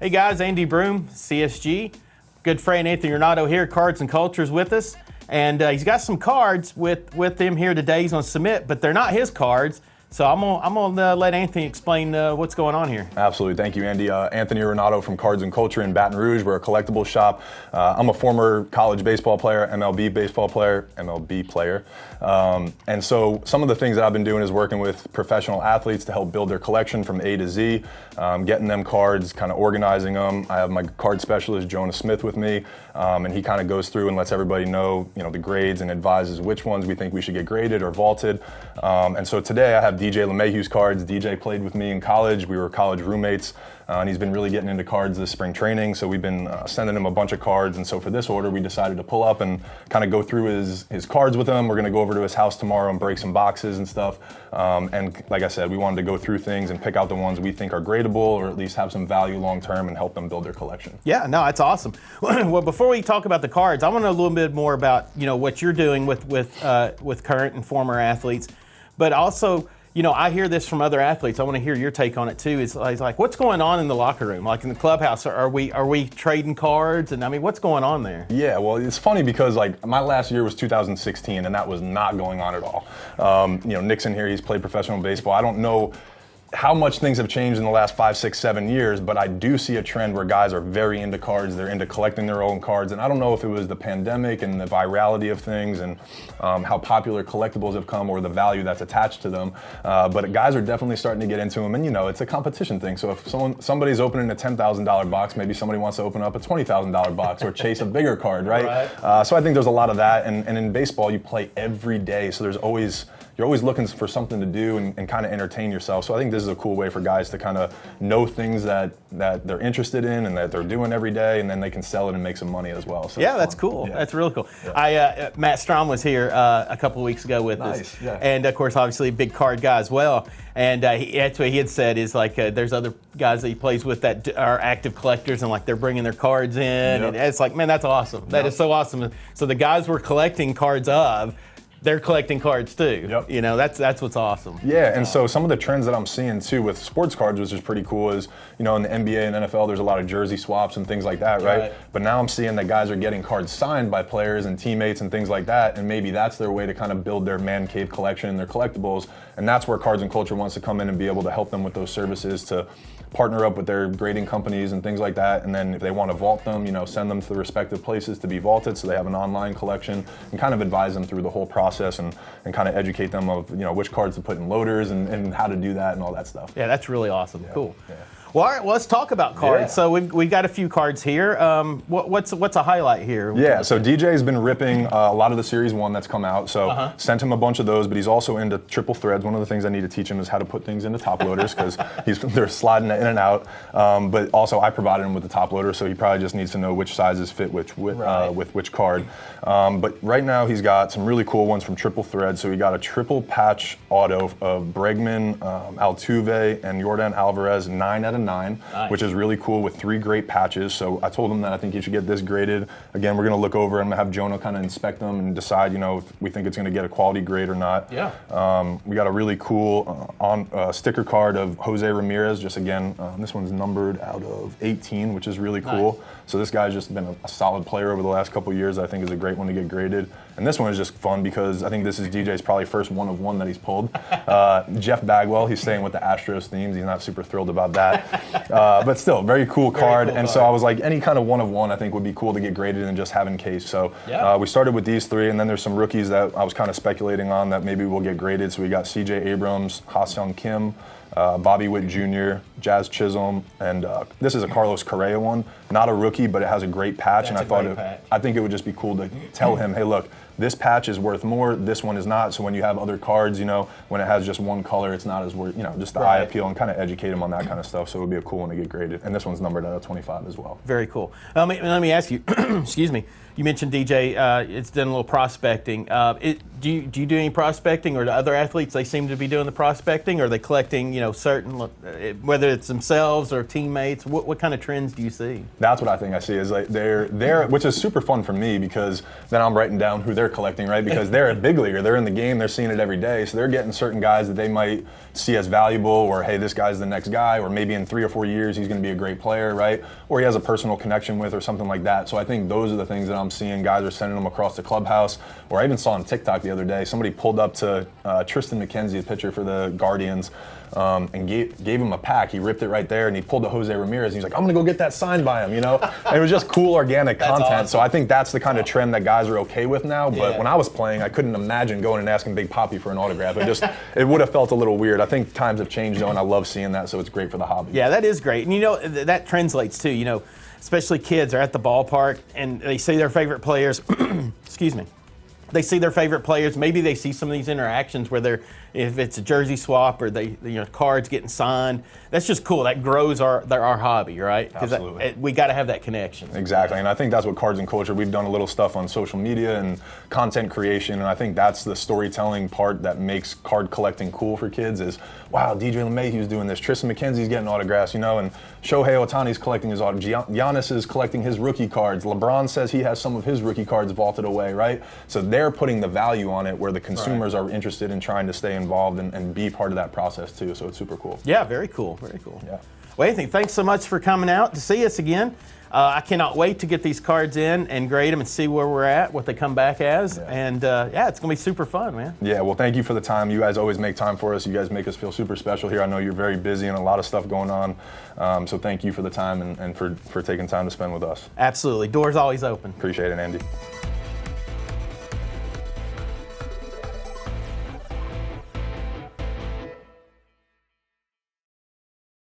Hey guys, Andy Broom, CSG. Good friend Anthony Ranaudo here, Cards and Cultures with us. And he's got some cards with him here today he's going to submit, but they're not his cards. So I'm gonna let Anthony explain what's going on here. Absolutely, thank you, Andy. Anthony Ranaudo from Cards and Culture in Baton Rouge. We're a collectibles shop. I'm a former college baseball player, MLB player. And so some of the things that I've been doing is working with professional athletes to help build their collection from A to Z, getting them cards, kind of organizing them. I have my card specialist, Jonah Smith, with me, and he kind of goes through and lets everybody know, the grades and advises which ones we think we should get graded or vaulted. And so today I have DJ LeMahieu's cards. DJ played with me in college. We were college roommates, and he's been really getting into cards this spring training. So we've been sending him a bunch of cards. And so for this order, we decided to pull up and kind of go through his cards with him. We're going to go over to his house tomorrow and break some boxes and stuff. And like I said, we wanted to go through things and pick out the ones we think are gradable or at least have some value long term and help them build their collection. Yeah, no, that's awesome. Well, before we talk about the cards, I want to know a little bit more about what you're doing with current and former athletes, but also. I hear this from other athletes. I want to hear your take on it too. It's like, what's going on in the locker room? Like in the clubhouse, are we trading cards? And I mean, what's going on there? Yeah, well, it's funny because my last year was 2016, and that was not going on at all. Nixon here, he's played professional baseball. I don't know how much things have changed in the last 5, 6, 7 years, but I do see a trend where guys are very into cards. They're into collecting their own cards, and I don't know if it was the pandemic and the virality of things and how popular collectibles have come or the value that's attached to them, but guys are definitely starting to get into them, and it's a competition thing. So if somebody's opening a $10,000 box, maybe somebody wants to open up a $20,000 box or chase a bigger card, right? So I think there's a lot of that, and in baseball you play every day, so you're always looking for something to do and kind of entertain yourself. So I think this is a cool way for guys to kind of know things that they're interested in and that they're doing every day, and then they can sell it and make some money as well. So yeah, that's cool. Yeah. That's really cool. Yeah. Matt Strom was here a couple of weeks ago with us. Yeah. And of course, obviously a big card guy as well. And that's what he had said is there's other guys that he plays with that are active collectors and they're bringing their cards in. Yep. And it's man, that's awesome. Yep. That is so awesome. So the guys we're collecting cards of, they're collecting cards too. Yep. That's what's awesome. Yeah, and so some of the trends that I'm seeing too with sports cards, which is pretty cool, is in the NBA and NFL, there's a lot of jersey swaps and things like that, right? But now I'm seeing that guys are getting cards signed by players and teammates and things like that, and maybe that's their way to kind of build their man cave collection and their collectibles, and that's where Cards and Culture wants to come in and be able to help them with those services to partner up with their grading companies and things like that, and then if they want to vault them, send them to the respective places to be vaulted so they have an online collection, and kind of advise them through the whole process and kind of educate them of which cards to put in loaders and how to do that and all that stuff. Yeah, that's really awesome. Yeah. Cool. Yeah. Well, all right, let's talk about cards. Yeah. So we've got a few cards here. What's a highlight here? Yeah, so DJ's been ripping a lot of the Series 1 that's come out, so sent him a bunch of those, but he's also into triple threads. One of the things I need to teach him is how to put things into top loaders because they're sliding in and out, but also I provided him with the top loader, so he probably just needs to know which sizes fit with which card. But right now he's got some really cool ones from triple thread. So he got a triple patch auto of Bregman, Altuve, and Yordan Alvarez, 9 out of 9, nice. Which is really cool with 3 great patches. So I told him that I think you should get this graded. Again, we're going to look over and have Jonah kind of inspect them and decide, if we think it's going to get a quality grade or not. Yeah. We got a really cool sticker card of Jose Ramirez. Just again, this one's numbered out of 18, which is really cool. Nice. So this guy's just been a solid player over the last couple of years. I think is a great one to get graded. And this one is just fun because I think this is DJ's probably first one of one that he's pulled. Jeff Bagwell, he's staying with the Astros themes. He's not super thrilled about that. But still, very cool card. So I was like, any kind of one of one I think would be cool to get graded and just have in case. So we started with these 3, and then there's some rookies that I was kind of speculating on that maybe will get graded. So we got CJ Abrams, Ha-Seong Kim, Bobby Witt Jr., Jazz Chisholm, and this is a Carlos Correa one. Not a rookie, but it has a great patch, and I think it would just be cool to tell him, hey, look, this patch is worth more, this one is not. So when you have other cards, when it has just one color, it's not as worth, just the eye appeal, and kind of educate him on that kind of stuff. So it would be a cool one to get graded. And this one's numbered out of 25 as well. Very cool. Let me ask you, excuse me, you mentioned DJ, it's done a little prospecting. Do you do any prospecting, or do other athletes, they seem to be doing the prospecting, or are they collecting, certain, whether it's themselves or teammates? What kind of trends do you see? That's what I think I see is they're which is super fun for me because then I'm writing down who they're they're collecting, right? Because they're a big leaguer. They're in the game. They're seeing it every day. So they're getting certain guys that they might see as valuable, or, hey, this guy's the next guy, or maybe in 3 or 4 years he's going to be a great player, right? Or he has a personal connection with, or something like that. So I think those are the things that I'm seeing. Guys are sending them across the clubhouse. Or I even saw on TikTok the other day, somebody pulled up to Tristan McKenzie, a pitcher for the Guardians, and gave him a pack. He ripped it right there, and he pulled to Jose Ramirez. And he's like, I'm going to go get that signed by him, you know? And it was just cool, organic content. Awesome. So I think that's the kind of trend that guys are okay with now. But when I was playing, I couldn't imagine going and asking Big Papi for an autograph. It would have felt a little weird. I think times have changed, though, and I love seeing that, so it's great for the hobby. Yeah, that is great. And, you know, that translates, too. You know, especially kids are at the ballpark, and they see their favorite players. Excuse me. They see their favorite players. Maybe they see some of these interactions where if it's a jersey swap or cards getting signed. That's just cool. That grows our hobby, right? Absolutely. We got to have that connection. Exactly, and I think that's what Cards and Culture. We've done a little stuff on social media and content creation, and I think that's the storytelling part that makes card collecting cool for kids. Is wow, DJ LeMahieu's doing this. Tristan McKenzie's getting autographs, you know, and Shohei Ohtani's collecting his autographs. Giannis is collecting his rookie cards. LeBron says he has some of his rookie cards vaulted away, right? So they're putting the value on it where the consumers are interested in trying to stay involved and be part of that process too. So it's super cool. Yeah, very cool, very cool. Yeah. Well, Anthony, thanks so much for coming out to see us again. I cannot wait to get these cards in and grade them and see where we're at, what they come back as. Yeah. And it's going to be super fun, man. Yeah, well, thank you for the time. You guys always make time for us. You guys make us feel super special here. I know you're very busy and a lot of stuff going on. So thank you for the time and for taking time to spend with us. Absolutely. Doors always open. Appreciate it, Andy.